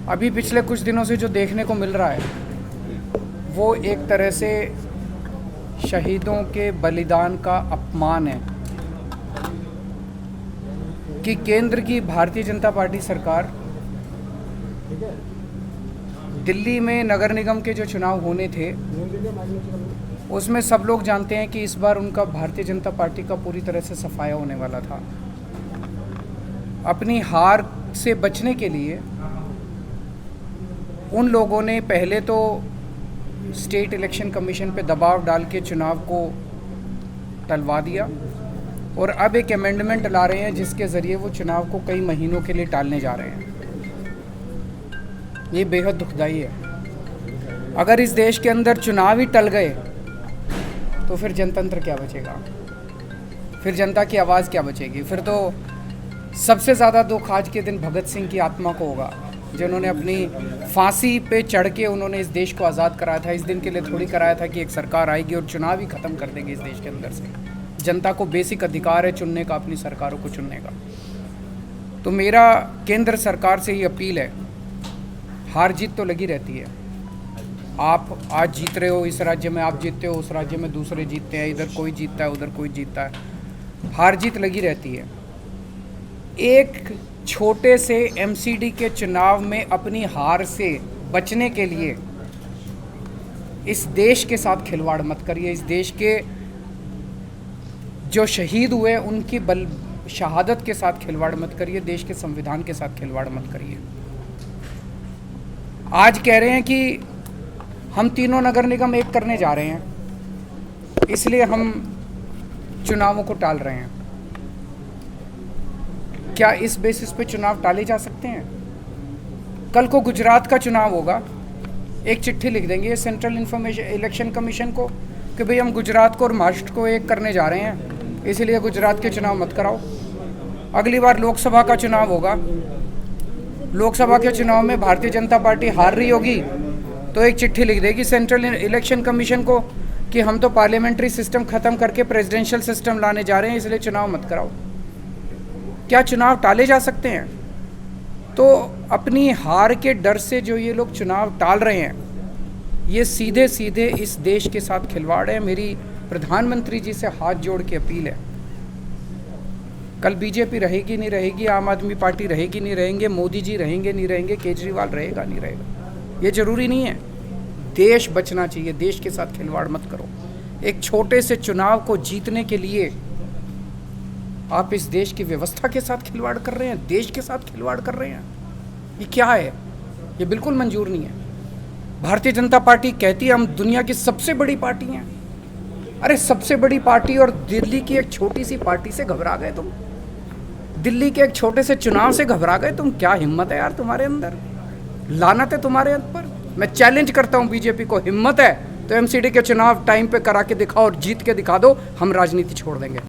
अभी पिछले कुछ दिनों से जो देखने को मिल रहा है वो एक तरह से शहीदों के बलिदान का अपमान है कि केंद्र की भारतीय जनता पार्टी सरकार दिल्ली में नगर निगम के जो चुनाव होने थे उसमें सब लोग जानते हैं कि इस बार उनका भारतीय जनता पार्टी का पूरी तरह से सफाया होने वाला था। अपनी हार से बचने के लिए उन लोगों ने पहले तो स्टेट इलेक्शन कमीशन पे दबाव डाल के चुनाव को टलवा दिया और अब एक अमेंडमेंट ला रहे हैं जिसके ज़रिए वो चुनाव को कई महीनों के लिए टालने जा रहे हैं। ये बेहद दुखदाई है। अगर इस देश के अंदर चुनाव ही टल गए तो फिर जनतंत्र क्या बचेगा, फिर जनता की आवाज़ क्या बचेगी। फिर तो सबसे ज़्यादा दुख आज के दिन भगत सिंह की आत्मा को होगा जिन्होंने अपनी फांसी पे चढ़ के उन्होंने इस देश को आज़ाद कराया था। इस दिन के लिए थोड़ी कराया था कि एक सरकार आएगी और चुनाव ही ख़त्म कर देगी इस देश के अंदर से। जनता को बेसिक अधिकार है चुनने का, अपनी सरकारों को चुनने का। तो मेरा केंद्र सरकार से ही अपील है, हार जीत तो लगी रहती है। आप आज जीत रहे हो, इस राज्य में आप जीतते हो, उस राज्य में दूसरे जीतते हैं, इधर कोई जीतता है, उधर कोई जीतता है। हार जीत लगी रहती है। एक छोटे से एमसीडी के चुनाव में अपनी हार से बचने के लिए इस देश के साथ खिलवाड़ मत करिए। इस देश के जो शहीद हुए उनकी शहादत के साथ खिलवाड़ मत करिए। देश के संविधान के साथ खिलवाड़ मत करिए। आज कह रहे हैं कि हम तीनों नगर निगम एक करने जा रहे हैं, इसलिए हम चुनावों को टाल रहे हैं। क्या इस बेसिस पे चुनाव टाले जा सकते हैं? कल को गुजरात का चुनाव होगा, एक चिट्ठी लिख देंगे सेंट्रल इलेक्शन कमीशन को कि भाई हम गुजरात को और महाराष्ट्र को एक करने जा रहे हैं, इसलिए गुजरात के चुनाव मत कराओ। अगली बार लोकसभा का चुनाव होगा, लोकसभा के चुनाव में भारतीय जनता पार्टी हार रही होगी तो एक चिट्ठी लिख देगी सेंट्रल इलेक्शन कमीशन को कि हम तो पार्लियामेंट्री सिस्टम ख़त्म करके प्रेसिडेंशियल सिस्टम लाने जा रहे हैं, इसलिए चुनाव मत कराओ। क्या चुनाव टाले जा सकते हैं? तो अपनी हार के डर से जो ये लोग चुनाव टाल रहे हैं, ये सीधे सीधे इस देश के साथ खिलवाड़ है। मेरी प्रधानमंत्री जी से हाथ जोड़ के अपील है, कल बीजेपी रहेगी नहीं रहेगी, आम आदमी पार्टी रहेगी नहीं रहेंगे, मोदी जी रहेंगे नहीं रहेंगे, केजरीवाल रहेगा नहीं रहेगा, ये ज़रूरी नहीं है। देश बचना चाहिए, देश के साथ खिलवाड़ मत करो। एक छोटे से चुनाव को जीतने के लिए आप इस देश की व्यवस्था के साथ खिलवाड़ कर रहे हैं, देश के साथ खिलवाड़ कर रहे हैं। ये क्या है? ये बिल्कुल मंजूर नहीं है। भारतीय जनता पार्टी कहती है हम दुनिया की सबसे बड़ी पार्टी हैं। अरे सबसे बड़ी पार्टी और दिल्ली की एक छोटी सी पार्टी से घबरा गए तुम? दिल्ली के एक छोटे से चुनाव से घबरा गए तुम? क्या हिम्मत है यार तुम्हारे अंदर, लानत है तुम्हारे ऊपर। मैं चैलेंज करता हूँ बीजेपी को, हिम्मत है तो एमसीडी के चुनाव टाइम पे करा के दिखाओ और जीत के दिखा दो, हम राजनीति छोड़ देंगे।